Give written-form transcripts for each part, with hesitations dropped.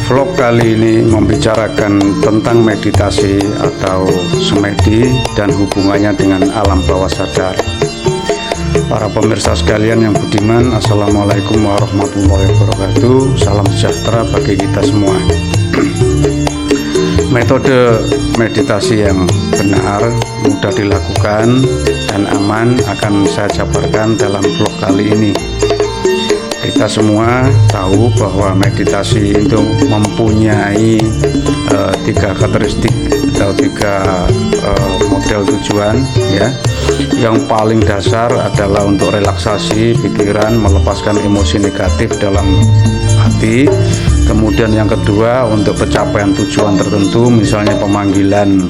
Vlog kali ini membicarakan tentang meditasi atau semedi dan hubungannya dengan alam bawah sadar. Para pemirsa sekalian yang budiman, Assalamualaikum warahmatullahi wabarakatuh. Salam sejahtera bagi kita semua. Metode meditasi yang benar, mudah dilakukan, dan aman akan saya jabarkan dalam vlog kali ini. Kita semua tahu bahwa meditasi itu mempunyai tiga karakteristik atau tiga model tujuan, ya. Yang paling dasar adalah untuk relaksasi pikiran, melepaskan emosi negatif dalam hati. Kemudian yang kedua untuk pencapaian tujuan tertentu, misalnya pemanggilan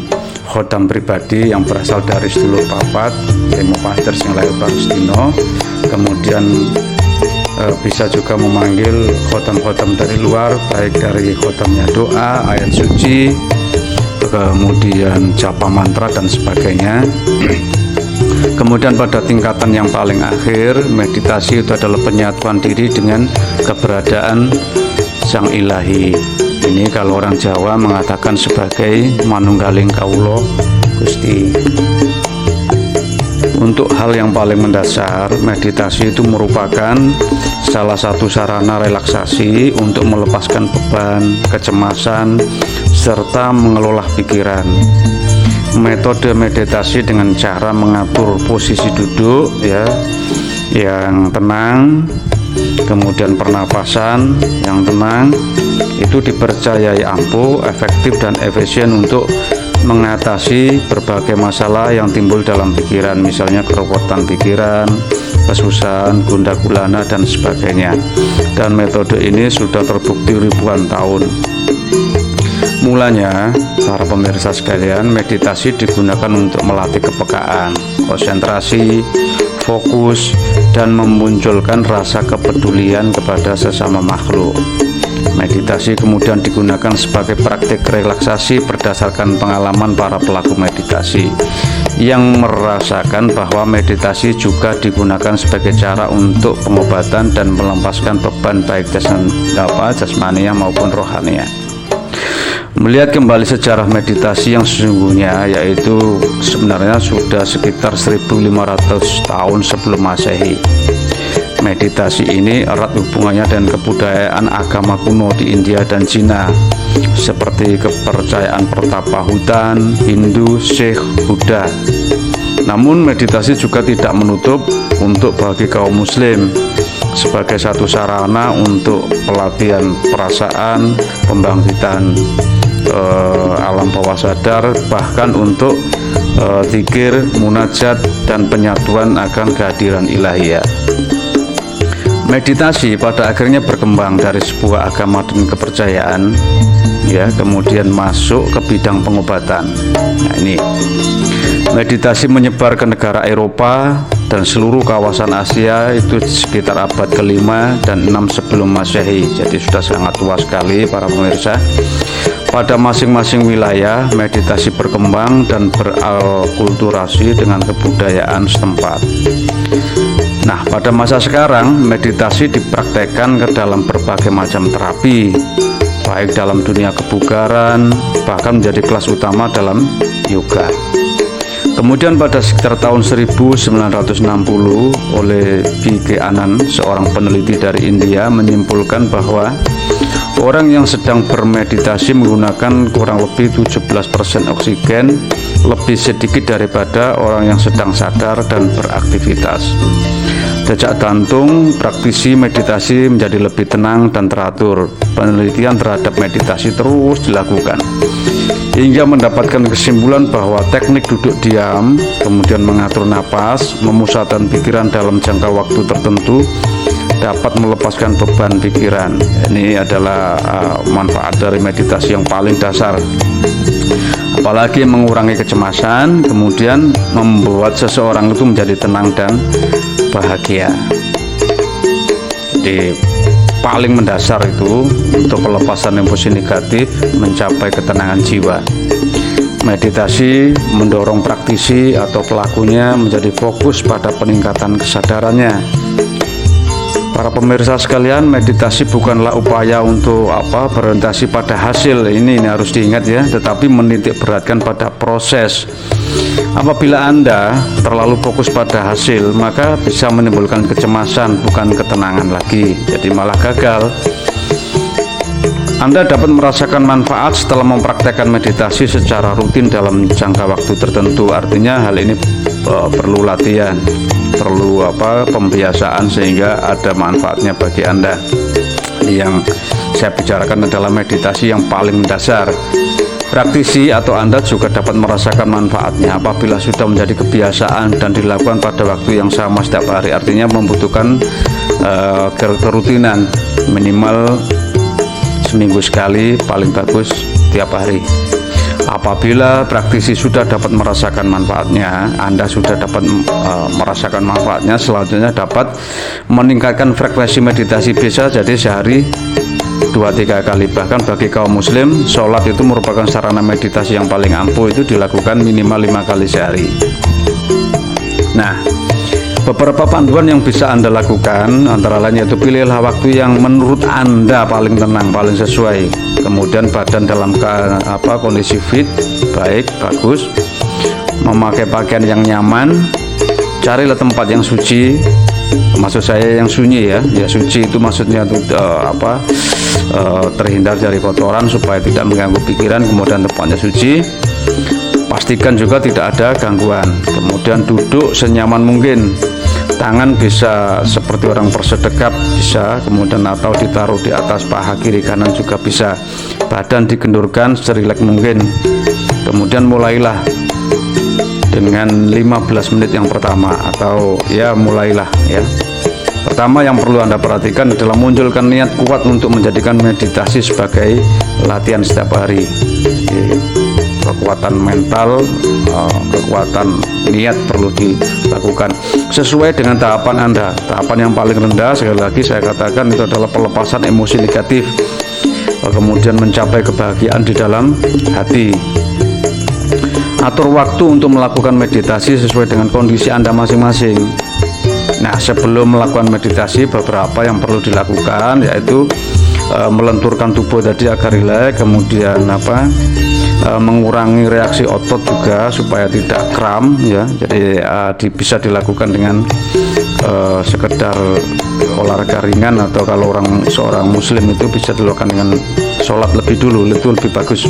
khodam pribadi yang berasal dari sedulur papat, Lemo Paster sing lahir Palestina. Kemudian bisa juga memanggil khodam-khodam dari luar, baik dari khodamnya doa, ayat suci, kemudian japa mantra dan sebagainya. Kemudian pada tingkatan yang paling akhir, meditasi itu adalah penyatuan diri dengan keberadaan Sang Ilahi. Ini kalau orang Jawa mengatakan sebagai manunggaling kawula Gusti. Untuk hal yang paling mendasar, meditasi itu merupakan salah satu sarana relaksasi untuk melepaskan beban, kecemasan, serta mengelola pikiran. Metode meditasi dengan cara mengatur posisi duduk, ya, yang tenang, kemudian pernapasan yang tenang, itu dipercayai ampuh, efektif, dan efisien untuk mengatasi berbagai masalah yang timbul dalam pikiran, misalnya kerepotan pikiran, kesusahan, gundah gulana, dan sebagainya. Dan metode ini sudah terbukti ribuan tahun. Mulanya, para pemirsa sekalian, meditasi digunakan untuk melatih kepekaan, konsentrasi, fokus, dan memunculkan rasa kepedulian kepada sesama makhluk. Meditasi kemudian digunakan sebagai praktik relaksasi berdasarkan pengalaman para pelaku meditasi yang merasakan bahwa meditasi juga digunakan sebagai cara untuk pengobatan dan melepaskan beban baik jasmaniah maupun rohaniah. Melihat kembali sejarah meditasi yang sesungguhnya, yaitu sebenarnya sudah sekitar 1500 tahun sebelum Masehi. Meditasi ini erat hubungannya dengan kebudayaan agama kuno di India dan Cina, seperti kepercayaan pertapa hutan, Hindu, Sikh, Buddha. Namun meditasi juga tidak menutup untuk bagi kaum muslim sebagai satu sarana untuk pelatihan perasaan, pembangkitan alam bawah sadar, bahkan untuk zikir, munajat, dan penyatuan akan kehadiran ilahiyah. Meditasi pada akhirnya berkembang dari sebuah agama dan kepercayaan, ya, kemudian masuk ke bidang pengobatan. Nah, ini meditasi menyebar ke negara Eropa dan seluruh kawasan Asia itu sekitar abad ke-5 dan 6 sebelum Masehi. Jadi sudah sangat tua sekali para pemirsa. Pada masing-masing wilayah, meditasi berkembang dan beralkulturasi dengan kebudayaan setempat. Nah, pada masa sekarang, meditasi dipraktekkan ke dalam berbagai macam terapi, baik dalam dunia kebugaran, bahkan menjadi kelas utama dalam yoga. Kemudian pada sekitar tahun 1960 oleh B.K. Anand, seorang peneliti dari India, menyimpulkan bahwa orang yang sedang bermeditasi menggunakan kurang lebih 17% oksigen lebih sedikit daripada orang yang sedang sadar dan beraktivitas. Detak jantung praktisi meditasi menjadi lebih tenang dan teratur. Penelitian terhadap meditasi terus dilakukan hingga mendapatkan kesimpulan bahwa teknik duduk diam, kemudian mengatur napas, memusatkan pikiran dalam jangka waktu tertentu dapat melepaskan beban pikiran. Ini adalah manfaat dari meditasi yang paling dasar. Apalagi mengurangi kecemasan, kemudian membuat seseorang itu menjadi tenang dan bahagia. Jadi paling mendasar itu untuk pelepasan emosi negatif, mencapai ketenangan jiwa. Meditasi mendorong praktisi atau pelakunya menjadi fokus pada peningkatan kesadarannya, Para pemirsa sekalian, meditasi bukanlah upaya untuk berorientasi pada hasil. Ini harus diingat ya, tetapi menitik beratkan pada proses. Apabila Anda terlalu fokus pada hasil, maka bisa menimbulkan kecemasan, bukan ketenangan lagi, jadi malah gagal. Anda dapat merasakan manfaat setelah mempraktekkan meditasi secara rutin dalam jangka waktu tertentu. Artinya hal ini perlu latihan, perlu pembiasaan sehingga ada manfaatnya bagi Anda. Yang saya bicarakan adalah meditasi yang paling mendasar. Praktisi atau Anda juga dapat merasakan manfaatnya apabila sudah menjadi kebiasaan dan dilakukan pada waktu yang sama setiap hari. Artinya membutuhkan kerutinan, minimal seminggu sekali, paling bagus tiap hari. Apabila praktisi sudah dapat merasakan manfaatnya, Anda sudah dapat merasakan manfaatnya, selanjutnya dapat meningkatkan frekuensi meditasi. Bisa jadi sehari 2-3 kali. Bahkan bagi kaum muslim, sholat itu merupakan sarana meditasi yang paling ampuh, itu dilakukan minimal 5 kali sehari. Nah, beberapa panduan yang bisa Anda lakukan antara lain yaitu pilihlah waktu yang menurut Anda paling tenang, paling sesuai. Kemudian badan dalam kondisi fit, baik, bagus. Memakai pakaian yang nyaman. Carilah tempat yang suci. Maksud saya yang sunyi ya. Ya suci itu maksudnya terhindar dari kotoran supaya tidak mengganggu pikiran. Kemudian tempatnya suci. Pastikan juga tidak ada gangguan. Kemudian duduk senyaman mungkin. Tangan bisa seperti orang bersedekap, bisa, kemudian atau ditaruh di atas paha kiri kanan juga bisa. Badan digendurkan serileks mungkin. Kemudian mulailah dengan 15 menit yang pertama, atau ya mulailah ya. Pertama yang perlu Anda perhatikan adalah munculkan niat kuat untuk menjadikan meditasi sebagai latihan setiap hari. Kekuatan mental, kekuatan niat perlu dilakukan sesuai dengan tahapan Anda. Tahapan yang paling rendah, sekali lagi saya katakan, itu adalah pelepasan emosi negatif, kemudian mencapai kebahagiaan di dalam hati. Atur waktu untuk melakukan meditasi sesuai dengan kondisi Anda masing-masing. Nah, sebelum melakukan meditasi, beberapa yang perlu dilakukan yaitu melenturkan tubuh tadi agar rileks, kemudian mengurangi reaksi otot juga supaya tidak kram ya. Jadi bisa dilakukan dengan sekedar olahraga ringan, atau kalau seorang muslim itu bisa dilakukan dengan sholat lebih dulu, itu lebih bagus.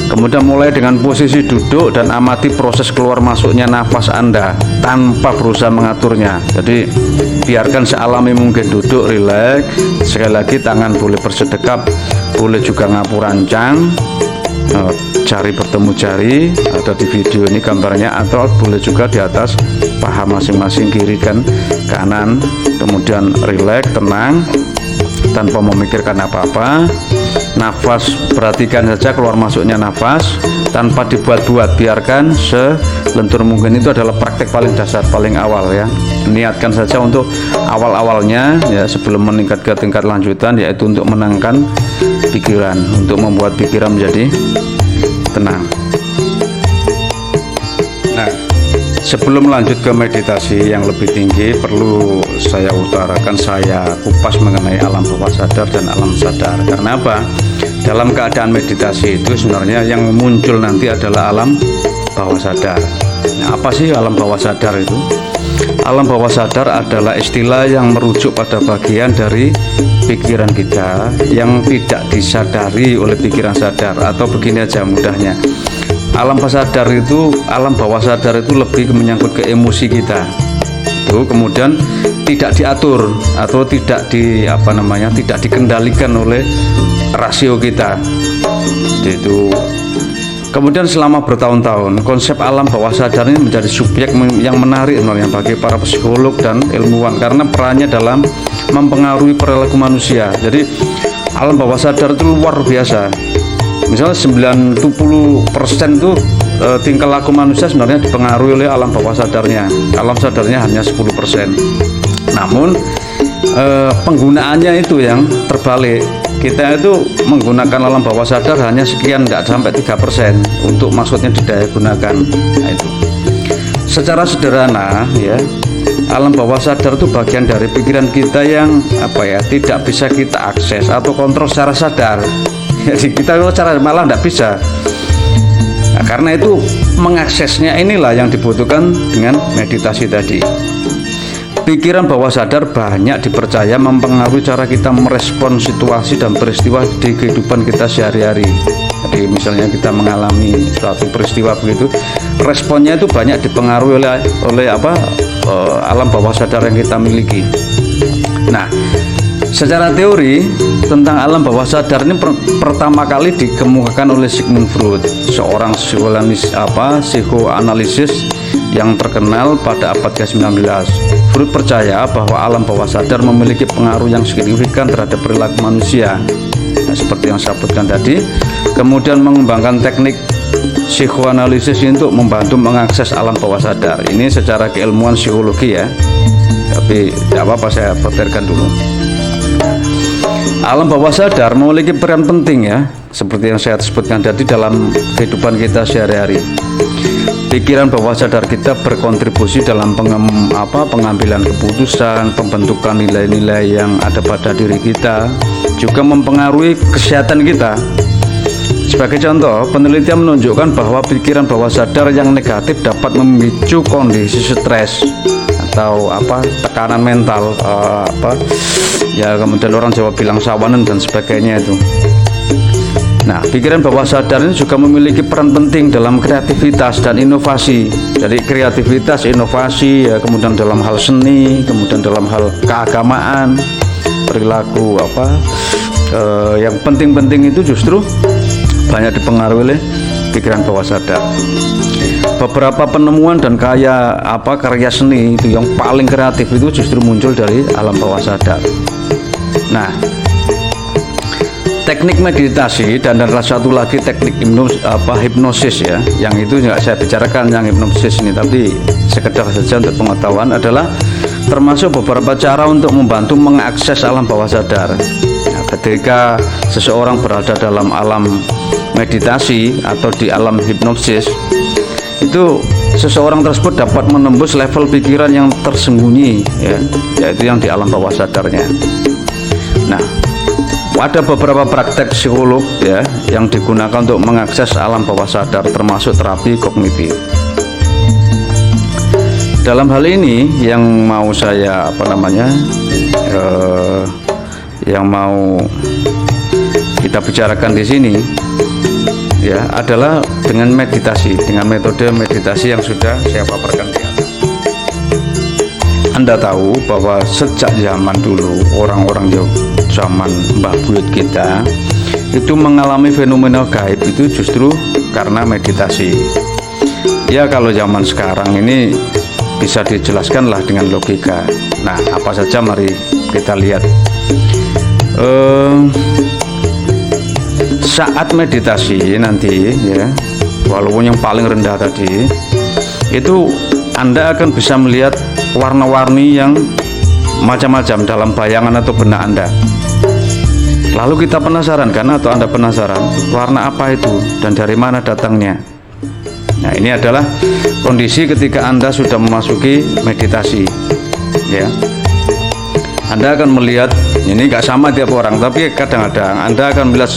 Kemudian mulai dengan posisi duduk dan amati proses keluar masuknya nafas Anda tanpa berusaha mengaturnya. Jadi biarkan sealami mungkin, duduk rileks. Sekali lagi, tangan boleh bersedekap, boleh juga ngapu rancang, jari bertemu jari, ada di video ini gambarnya, atau boleh juga di atas paha masing-masing, kiri kan kanan. Kemudian rileks, tenang, tanpa memikirkan apa-apa. Nafas, perhatikan saja keluar masuknya nafas tanpa dibuat-buat, biarkan selentur mungkin. Itu adalah praktek paling dasar, paling awal ya. Niatkan saja untuk awal-awalnya ya, sebelum meningkat ke tingkat lanjutan, yaitu untuk menenangkan pikiran, untuk membuat pikiran menjadi tenang. Nah, sebelum lanjut ke meditasi yang lebih tinggi, perlu saya utarakan, saya kupas mengenai alam bawah sadar dan alam sadar. Karena apa? Dalam keadaan meditasi itu sebenarnya yang muncul nanti adalah alam bawah sadar. Nah, apa sih alam bawah sadar itu? Alam bawah sadar adalah istilah yang merujuk pada bagian dari pikiran kita yang tidak disadari oleh pikiran sadar. Atau begini aja mudahnya, alam bawah sadar itu lebih menyangkut ke emosi kita. Itu kemudian tidak diatur atau tidak tidak dikendalikan oleh rasio kita. Itu kemudian selama bertahun-tahun konsep alam bawah sadar ini menjadi subjek yang menarik sebenarnya bagi para psikolog dan ilmuwan, karena perannya dalam mempengaruhi perilaku manusia. Jadi alam bawah sadar itu luar biasa. Misalnya 90% itu tingkah laku manusia sebenarnya dipengaruhi oleh alam bawah sadarnya. Alam sadarnya hanya 10%. Namun penggunaannya itu yang terbalik. Kita itu menggunakan alam bawah sadar hanya sekian, nggak sampai 3% untuk maksudnya didaya gunakan. Nah, itu secara sederhana ya, alam bawah sadar itu bagian dari pikiran kita yang tidak bisa kita akses atau kontrol secara sadar. Jadi kita malah tidak bisa. Nah, karena itu mengaksesnya inilah yang dibutuhkan dengan meditasi tadi. Pikiran bawah sadar banyak dipercaya mempengaruhi cara kita merespon situasi dan peristiwa di kehidupan kita sehari-hari. Jadi misalnya kita mengalami suatu peristiwa begitu, responnya itu banyak dipengaruhi oleh alam bawah sadar yang kita miliki. Nah, secara teori tentang alam bawah sadar ini pertama kali dikemukakan oleh Sigmund Freud, seorang psikoanalisis yang terkenal pada abad ke-19. Freud percaya bahwa alam bawah sadar memiliki pengaruh yang signifikan terhadap perilaku manusia. Nah, seperti yang saya sebutkan tadi, kemudian mengembangkan teknik psikoanalisis untuk membantu mengakses alam bawah sadar. Ini secara keilmuan psikologi ya, tapi tidak apa-apa saya petirkan dulu. Alam bawah sadar memiliki peran penting ya, seperti yang saya sebutkan tadi dalam kehidupan kita sehari-hari. Pikiran bawah sadar kita berkontribusi dalam pengambilan keputusan, pembentukan nilai-nilai yang ada pada diri kita, juga mempengaruhi kesehatan kita. Sebagai contoh, penelitian menunjukkan bahwa pikiran bawah sadar yang negatif dapat memicu kondisi stres atau tekanan mental, kemudian orang Jawa bilang sawanan dan sebagainya itu. Nah, pikiran bawah sadar ini juga memiliki peran penting dalam kreativitas dan inovasi. Jadi kreativitas, inovasi, ya, kemudian dalam hal seni, kemudian dalam hal keagamaan, perilaku yang penting-penting itu justru banyak dipengaruhi oleh pikiran bawah sadar. Beberapa penemuan dan karya seni itu yang paling kreatif itu justru muncul dari alam bawah sadar. Nah, teknik meditasi dan salah satu lagi teknik hipnosis ya, yang itu nggak saya bicarakan yang hipnosis ini, tapi sekedar saja untuk pengetahuan, adalah termasuk beberapa cara untuk membantu mengakses alam bawah sadar. Nah, ketika seseorang berada dalam alam meditasi atau di alam hipnosis, itu seseorang tersebut dapat menembus level pikiran yang tersembunyi ya, yaitu yang di alam bawah sadarnya. Nah, ada beberapa praktek psikolog ya yang digunakan untuk mengakses alam bawah sadar, termasuk terapi kognitif. Dalam hal ini yang mau saya yang mau kita bicarakan di sini ya adalah dengan meditasi, dengan metode meditasi yang sudah saya paparkan di atas. Anda tahu bahwa sejak zaman dulu orang-orang zaman Mbah Buyut kita itu mengalami fenomena gaib itu justru karena meditasi. Ya, kalau zaman sekarang ini bisa dijelaskanlah dengan logika. Nah, apa saja mari kita lihat. Saat meditasi nanti ya, walaupun yang paling rendah tadi, itu Anda akan bisa melihat warna-warni yang macam-macam dalam bayangan atau benak Anda. Lalu kita penasaran kan, atau Anda penasaran warna apa itu dan dari mana datangnya? Nah, ini adalah kondisi ketika Anda sudah memasuki meditasi ya. Anda akan melihat, ini nggak sama tiap orang, tapi kadang-kadang Anda akan melihat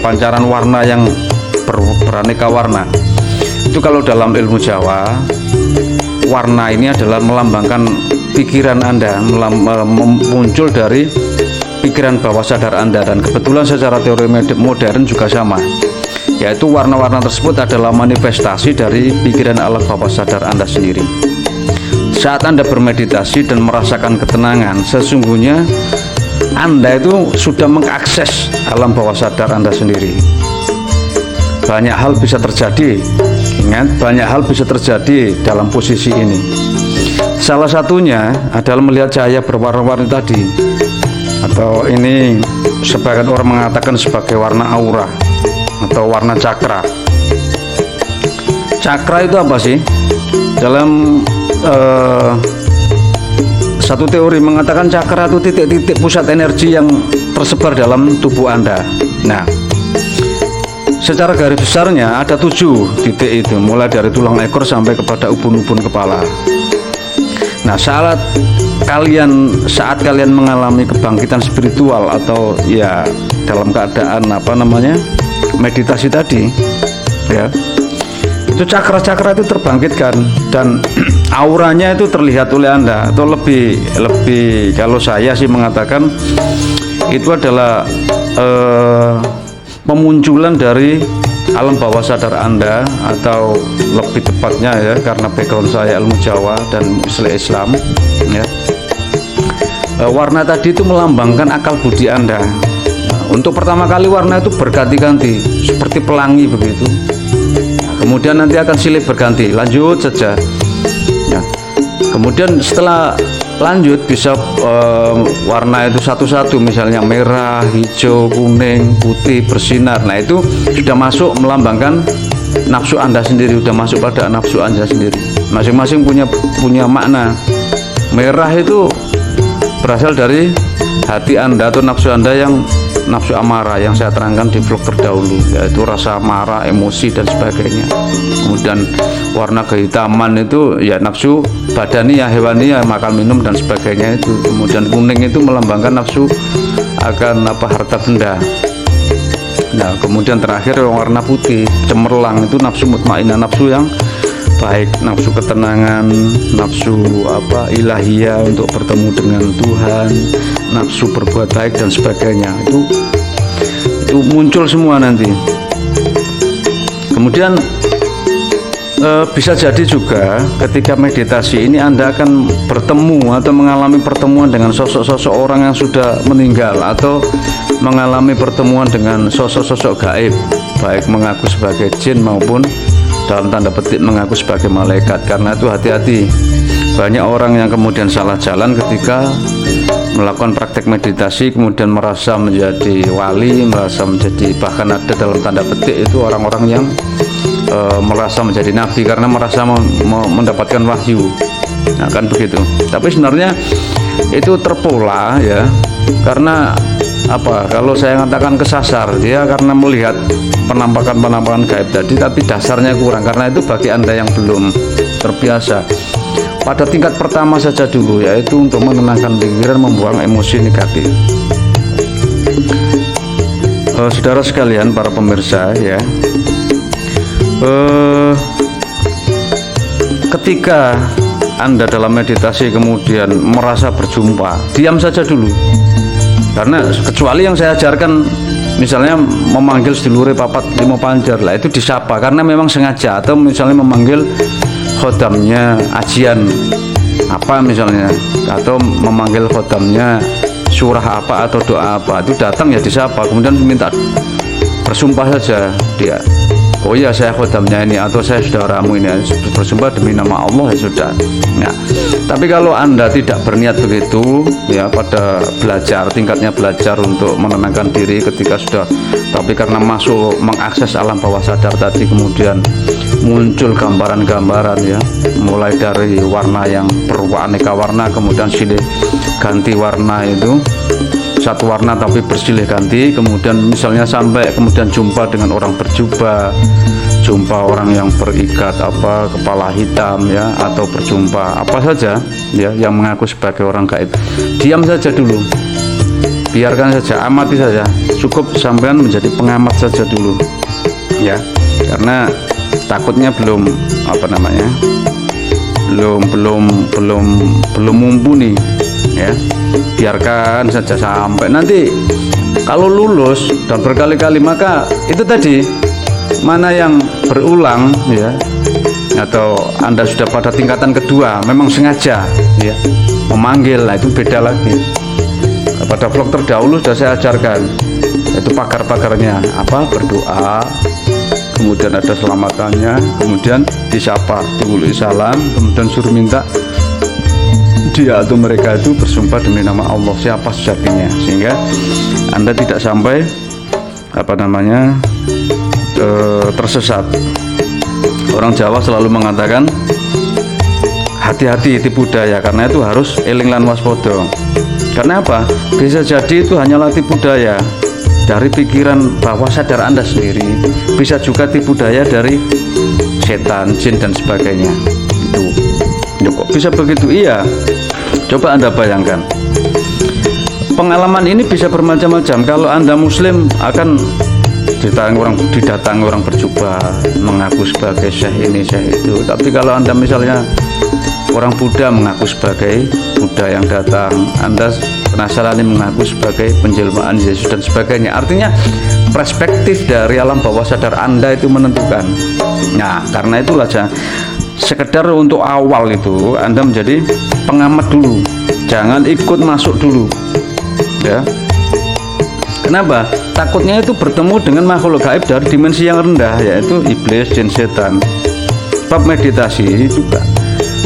pancaran warna yang beraneka warna. Itu kalau dalam ilmu Jawa, warna ini adalah melambangkan pikiran Anda, muncul dari pikiran bawah sadar Anda, dan kebetulan secara teori modern juga sama, yaitu warna-warna tersebut adalah manifestasi dari pikiran alam bawah sadar Anda sendiri. Saat Anda bermeditasi dan merasakan ketenangan, sesungguhnya Anda itu sudah mengakses alam bawah sadar Anda sendiri. Banyak hal bisa terjadi, ingat, banyak hal bisa terjadi dalam posisi ini. Salah satunya adalah melihat cahaya berwarna-warni tadi, atau ini sebagian orang mengatakan sebagai warna aura atau warna cakra. Cakra itu apa sih? Dalam satu teori mengatakan cakra itu titik-titik pusat energi yang tersebar dalam tubuh Anda. Nah, secara garis besarnya ada 7 titik itu, mulai dari tulang ekor sampai kepada ubun-ubun kepala. Nah, Nah, saat kalian mengalami kebangkitan spiritual atau ya dalam keadaan meditasi tadi, ya, itu cakra-cakra itu terbangkitkan dan auranya itu terlihat oleh Anda, atau lebih kalau saya sih mengatakan itu adalah pemunculan dari alam bawah sadar Anda, atau lebih tepatnya ya, karena background saya ilmu Jawa dan Islam ya, warna tadi itu melambangkan akal budi Anda. Untuk pertama kali warna itu berganti-ganti seperti pelangi begitu, kemudian nanti akan silih berganti, lanjut saja ya. Kemudian setelah lanjut bisa warna itu satu-satu, misalnya merah, hijau, kuning, putih, bersinar. Nah, itu sudah masuk melambangkan nafsu Anda sendiri, sudah masuk pada nafsu Anda sendiri. Masing-masing punya makna. Merah itu berasal dari hati Anda atau nafsu Anda yang nafsu amarah yang saya terangkan di vlog terdahulu, yaitu rasa marah, emosi dan sebagainya. Kemudian warna kehitaman itu ya nafsu badaniyah, hewaniyah, makan minum dan sebagainya itu. Kemudian kuning itu melambangkan nafsu akan harta benda. Nah, kemudian terakhir warna putih cemerlang itu nafsu mutmainnah, nafsu yang baik, nafsu ketenangan, nafsu ilahiyah untuk bertemu dengan Tuhan, nafsu berbuat baik dan sebagainya. Itu muncul semua nanti. Kemudian bisa jadi juga ketika meditasi ini Anda akan bertemu atau mengalami pertemuan dengan sosok-sosok orang yang sudah meninggal, atau mengalami pertemuan dengan sosok-sosok gaib, baik mengaku sebagai jin maupun dalam tanda petik mengaku sebagai malaikat. Karena itu hati-hati, banyak orang yang kemudian salah jalan ketika melakukan praktek meditasi, kemudian merasa menjadi wali, merasa menjadi, bahkan ada dalam tanda petik itu orang-orang yang merasa menjadi nabi karena merasa mendapatkan wahyu. Nah, kan begitu. Tapi sebenarnya itu terpola ya, karena kalau saya katakan kesasar, dia karena melihat penampakan gaib tadi, tapi dasarnya kurang. Karena itu bagi Anda yang belum terbiasa, pada tingkat pertama saja dulu, yaitu untuk menenangkan pikiran, membuang emosi negatif. Saudara sekalian, para pemirsa ya, ketika Anda dalam meditasi kemudian merasa berjumpa, diam saja dulu. Karena kecuali yang saya ajarkan, misalnya memanggil sedulure papat limo panjar, lah itu disapa karena memang sengaja, atau misalnya memanggil khodamnya ajian apa misalnya, atau memanggil khodamnya surah apa atau doa apa, itu datang ya disapa, kemudian minta bersumpah saja dia, oh ya saya khodamnya ini, atau saya saudaramu ini, bersumpah demi nama Allah, ya sudah. Nah, tapi kalau Anda tidak berniat begitu ya, pada tingkatnya belajar untuk menenangkan diri ketika sudah, tapi karena masuk mengakses alam bawah sadar tadi, kemudian muncul gambaran-gambaran ya, mulai dari warna yang beraneka warna, kemudian silih ganti warna, itu satu warna tapi bersilih ganti, kemudian misalnya sampai kemudian jumpa dengan orang berjubah, jumpa orang yang berikat kepala hitam ya, atau berjumpa apa saja ya yang mengaku sebagai orang gaib, diam saja dulu, biarkan saja, amati saja, cukup sampean menjadi pengamat saja dulu ya, karena takutnya belum mumpuni ya. Biarkan saja sampai nanti kalau lulus dan berkali-kali, maka itu tadi mana yang berulang ya, atau Anda sudah pada tingkatan kedua memang sengaja ya memanggil, nah itu beda lagi. Pada vlog terdahulu sudah saya ajarkan, itu pagar-pagarnya berdoa, kemudian ada selamatannya, kemudian disapa, dibului salam, kemudian suruh minta dia atau mereka itu bersumpah demi nama Allah siapa sejatinya, sehingga Anda tidak sampai tersesat. Orang Jawa selalu mengatakan hati-hati tipu daya, karena itu harus eling lan waspada. Karena apa? Bisa jadi itu hanyalah tipu daya dari pikiran bawah sadar Anda sendiri, bisa juga tipu daya dari setan, jin dan sebagainya. Itu Kok bisa begitu? Iya, coba Anda bayangkan, pengalaman ini bisa bermacam-macam. Kalau Anda Muslim akan didatangi orang berjubah mengaku sebagai syekh ini syekh itu. Tapi kalau Anda misalnya orang Buddha mengaku sebagai Buddha yang datang, Anda penasaran mengaku sebagai penjelmaan Yesus dan sebagainya. Artinya perspektif dari alam bawah sadar Anda itu menentukan. Nah, karena itulah sekedar untuk awal itu Anda menjadi pengamat dulu, jangan ikut masuk dulu ya. Kenapa? Takutnya itu bertemu dengan makhluk gaib dari dimensi yang rendah, yaitu iblis, jin, setan. Bab meditasi juga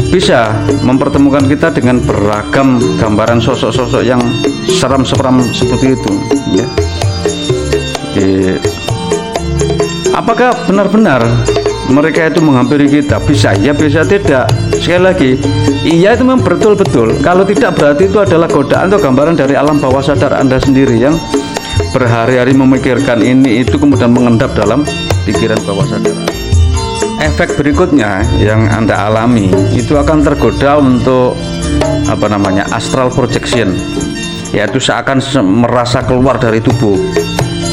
bisa mempertemukan kita dengan beragam gambaran sosok-sosok yang seram-seram seperti itu ya. Apakah benar-benar mereka itu menghampiri kita? Bisa ya, bisa tidak. Sekali lagi, iya itu memang betul-betul. Kalau tidak, berarti itu adalah godaan atau gambaran dari alam bawah sadar Anda sendiri yang berhari-hari memikirkan ini itu, kemudian mengendap dalam pikiran bawah sadar. Efek berikutnya yang Anda alami itu akan tergoda untuk astral projection, yaitu seakan merasa keluar dari tubuh,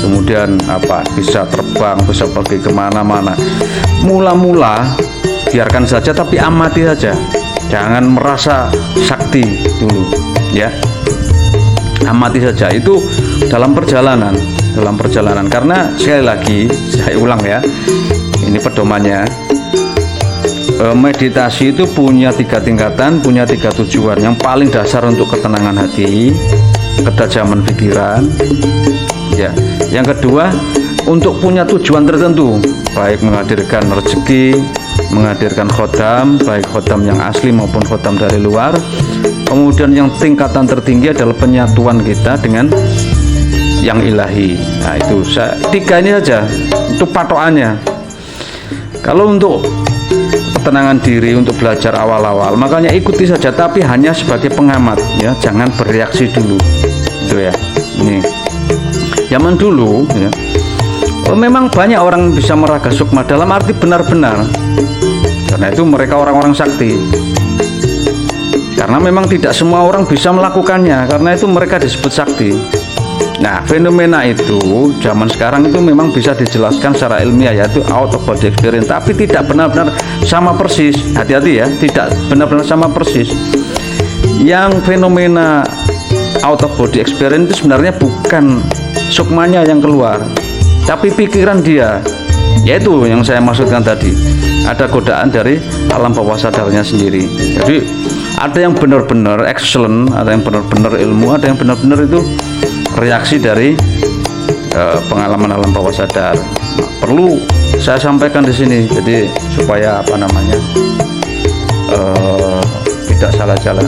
kemudian bisa terbang, bisa pergi kemana-mana. Mula-mula biarkan saja, tapi amati saja, jangan merasa sakti dulu ya. Amati saja itu dalam perjalanan, karena sekali lagi saya ulang ya, ini pedomannya. Meditasi itu punya 3 tingkatan, punya 3 tujuan. Yang paling dasar untuk ketenangan hati, ketajaman pikiran ya. Yang kedua, untuk punya tujuan tertentu, baik menghadirkan rezeki, menghadirkan khotam, baik khotam yang asli maupun khotam dari luar. Kemudian yang tingkatan tertinggi adalah penyatuan kita dengan yang ilahi. Nah itu 3 ini saja, itu patokannya. Kalau untuk ketenangan diri, untuk belajar awal-awal, makanya ikuti saja, tapi hanya sebagai pengamat ya, jangan bereaksi dulu itu ya. Ini zaman dulu ya, memang banyak orang bisa meraga sukma dalam arti benar-benar, karena itu mereka orang-orang sakti. Karena memang tidak semua orang bisa melakukannya, karena itu mereka disebut sakti. Nah, fenomena itu zaman sekarang itu memang bisa dijelaskan secara ilmiah, yaitu out of body experience, tapi tidak benar-benar sama persis. Hati-hati ya, tidak benar-benar sama persis. Yang fenomena out of body experience itu sebenarnya bukan sukmanya yang keluar, tapi pikiran dia, yaitu yang saya maksudkan tadi, ada godaan dari alam bawah sadarnya sendiri. Jadi ada yang benar-benar excellent, ada yang benar-benar ilmu, ada yang benar-benar itu reaksi dari pengalaman alam bawah sadar. Nah, perlu saya sampaikan di sini, jadi supaya tidak salah jalan.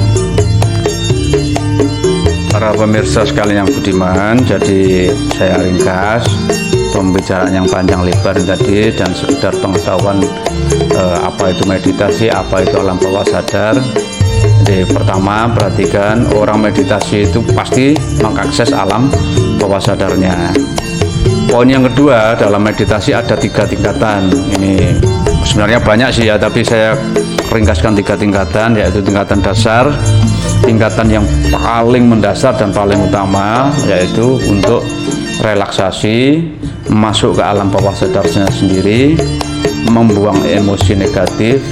Para pemirsa sekalian yang budiman, jadi saya ringkas pembicaraan yang panjang lebar tadi dan sekedar pengetahuan apa itu meditasi, apa itu alam bawah sadar. Jadi pertama, perhatikan, orang meditasi itu pasti mengakses alam bawah sadarnya. Poin yang kedua, dalam meditasi ada 3 tingkatan. Ini sebenarnya banyak sih ya, tapi saya ringkaskan 3 tingkatan, yaitu tingkatan dasar, tingkatan yang paling mendasar dan paling utama, yaitu untuk relaksasi, masuk ke alam bawah sadarnya sendiri, membuang emosi negatif,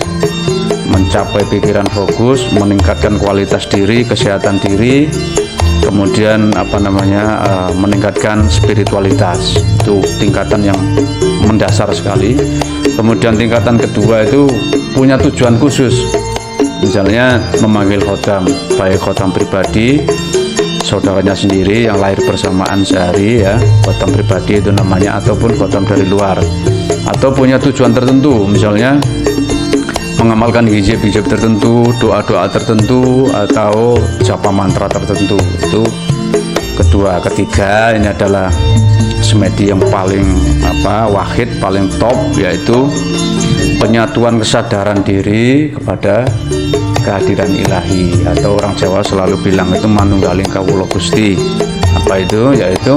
mencapai pikiran fokus, meningkatkan kualitas diri, kesehatan diri, kemudian meningkatkan spiritualitas. Itu tingkatan yang mendasar sekali. Kemudian tingkatan kedua itu punya tujuan khusus, misalnya memanggil khotam, baik khotam pribadi, saudaranya sendiri yang lahir bersamaan sehari ya, khotam pribadi itu namanya, ataupun khotam dari luar, atau punya tujuan tertentu, misalnya mengamalkan hijab-hijab tertentu, doa-doa tertentu, atau japa mantra tertentu. Itu kedua. Ketiga, ini adalah semedi yang paling wahid, paling top, yaitu penyatuan kesadaran diri kepada kehadiran ilahi, atau orang Jawa selalu bilang itu manunggaling kawula Gusti. Apa itu? Yaitu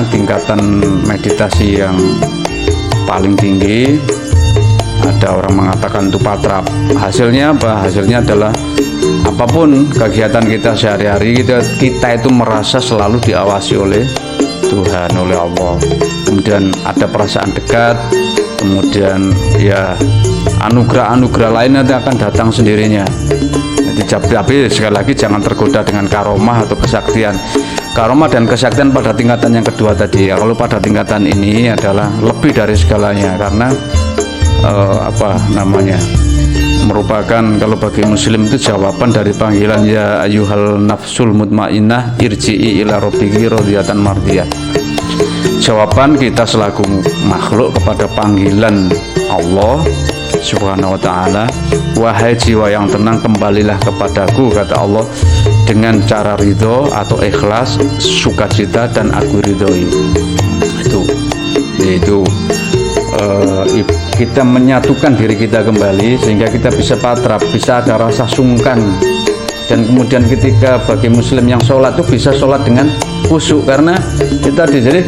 tingkatan meditasi yang paling tinggi ada orang mengatakan itu patrap. Hasilnya apa? Hasilnya adalah apapun kegiatan kita sehari-hari, kita itu merasa selalu diawasi oleh Tuhan, oleh Allah. Kemudian ada perasaan dekat, kemudian ya anugerah-anugerah lain nanti akan datang sendirinya. Jadi tapi sekali lagi jangan tergoda dengan karomah atau kesaktian. Karomah dan kesaktian pada tingkatan yang kedua tadi ya. Kalau pada tingkatan ini adalah lebih dari segalanya, karena merupakan, kalau bagi muslim itu jawaban dari panggilan ya ayyuhal nafsul mutmainnah irji'i ila rabbiki radiyatan mardiyah. Jawaban kita selaku makhluk kepada panggilan Allah Subhanahu wa ta'ala, wahai jiwa yang tenang, kembalilah kepadaku, kata Allah, dengan cara ridho atau ikhlas, sukacita, dan aku ridhoi. Itu kita menyatukan diri kita kembali sehingga kita bisa patrap, bisa ada rasa sungkan. Dan kemudian ketika bagi muslim yang sholat itu bisa sholat dengan khusyuk, karena kita jadi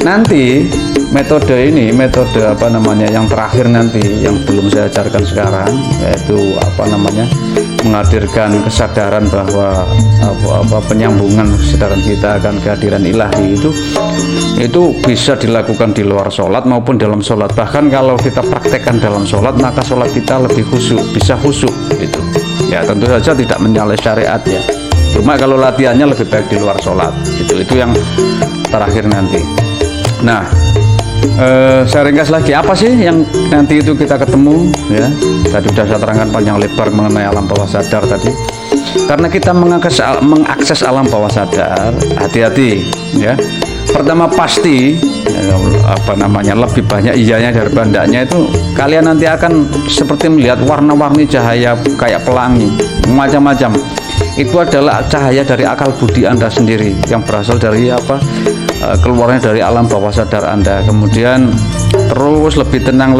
nanti metode yang terakhir nanti yang belum saya ajarkan sekarang, yaitu menghadirkan kesadaran bahwa penyambungan kesadaran kita akan kehadiran ilahi, itu bisa dilakukan di luar sholat maupun dalam sholat. Bahkan kalau kita praktekkan dalam sholat, maka sholat kita lebih khusyuk, bisa khusyuk itu ya. Tentu saja tidak menyalahi syariat ya, cuma kalau latihannya lebih baik di luar sholat. Itu yang terakhir nanti. Nah, saya ringkas lagi, apa sih yang nanti itu kita ketemu ya. Tadi sudah saya terangkan panjang lebar mengenai alam bawah sadar tadi. Karena kita mengakses alam bawah sadar, hati-hati ya. Pertama pasti lebih banyak iyanya daripada endaknya. Itu kalian nanti akan seperti melihat warna-warni cahaya kayak pelangi macam-macam. Itu adalah cahaya dari akal budi Anda sendiri yang berasal dari keluarnya dari alam bawah sadar Anda. Kemudian terus lebih tenang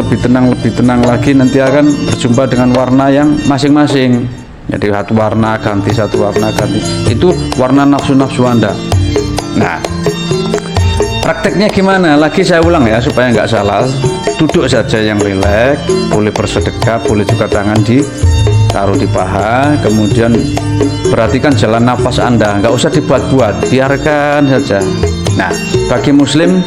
lagi, nanti akan berjumpa dengan warna yang masing-masing. Jadi satu warna ganti, itu warna nafsu Anda. Nah, prakteknya gimana? Lagi saya ulang ya supaya nggak salah. Duduk saja yang rileks, boleh bersedekap, boleh juga tangan ditaruh di paha, kemudian perhatikan jalan nafas Anda, nggak usah dibuat-buat, biarkan saja. Nah, bagi muslim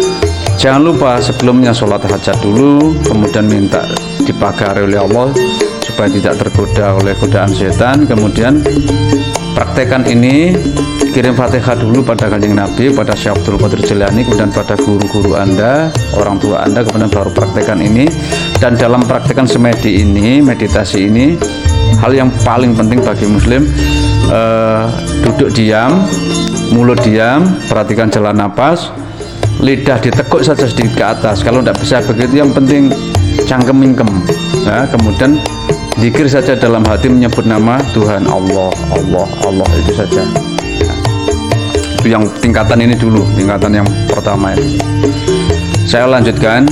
jangan lupa sebelumnya sholat hajat dulu, kemudian minta dipagari oleh Allah supaya tidak tergoda oleh godaan setan. Kemudian praktekkan ini, kirim Fatihah dulu pada Kanjeng Nabi, pada Syekh Abdul Qadir Jilani, kemudian pada guru-guru Anda, orang tua Anda, kemudian baru praktekkan ini. Dan dalam praktekkan semedi ini, meditasi ini, hal yang paling penting bagi muslim, duduk diam, mulut diam, perhatikan jalan napas, lidah ditekuk saja sedikit ke atas. Kalau tidak bisa begitu, yang penting cangkem-mingkem ya. Kemudian zikir saja dalam hati, menyebut nama Tuhan, Allah, itu saja. Itu yang tingkatan ini dulu, tingkatan yang pertama ini. Saya lanjutkan.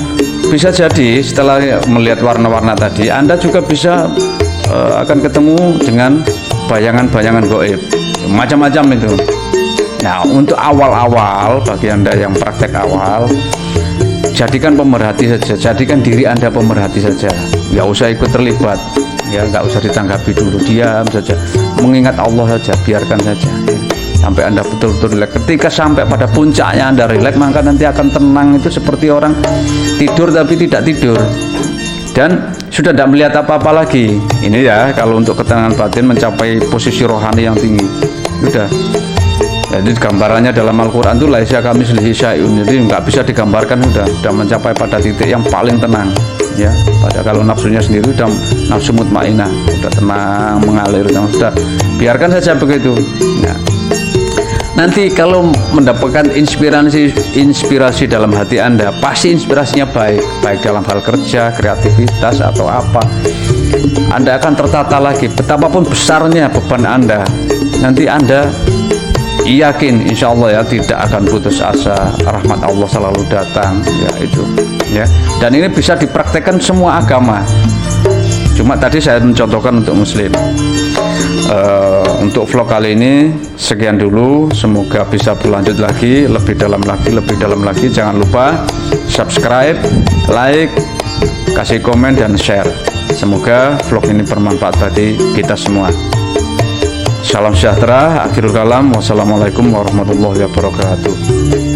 Bisa jadi setelah melihat warna-warna tadi, Anda juga bisa akan ketemu dengan bayangan-bayangan gaib macam-macam itu. Nah, untuk awal-awal, bagi Anda yang praktek awal, jadikan pemerhati saja, jadikan diri Anda pemerhati saja, nggak usah ikut terlibat ya, nggak usah ditanggapi dulu, diam saja, mengingat Allah saja, biarkan saja ya. Sampai Anda betul-betul rileks. Ketika sampai pada puncaknya Anda rileks, maka nanti akan tenang, itu seperti orang tidur tapi tidak tidur, dan sudah tidak melihat apa-apa lagi. Ini ya, kalau untuk ketenangan batin mencapai posisi rohani yang tinggi, sudah. Jadi gambarannya dalam Al-Quran itu laisa kamitslihi syai'un, jadi nggak bisa digambarkan, sudah mencapai pada titik yang paling tenang ya. Pada kalau nafsunya sendiri sudah nafsu mutmainnah, sudah tenang, mengalir, sudah biarkan saja begitu. Nah, nanti kalau mendapatkan inspirasi dalam hati Anda, pasti inspirasinya baik dalam hal kerja, kreativitas atau apa, Anda akan tertata lagi. Betapapun besarnya beban Anda, nanti Anda yakin insya Allah ya tidak akan putus asa, rahmat Allah selalu datang ya, itu ya. Dan ini bisa dipraktekkan semua agama, cuma tadi saya mencontohkan untuk muslim. Untuk vlog kali ini sekian dulu, semoga bisa berlanjut lagi, lebih dalam lagi. Jangan lupa subscribe, like, kasih komen dan share. Semoga vlog ini bermanfaat bagi kita semua. Salam sejahtera, akhirul kalam, wassalamualaikum warahmatullahi wabarakatuh.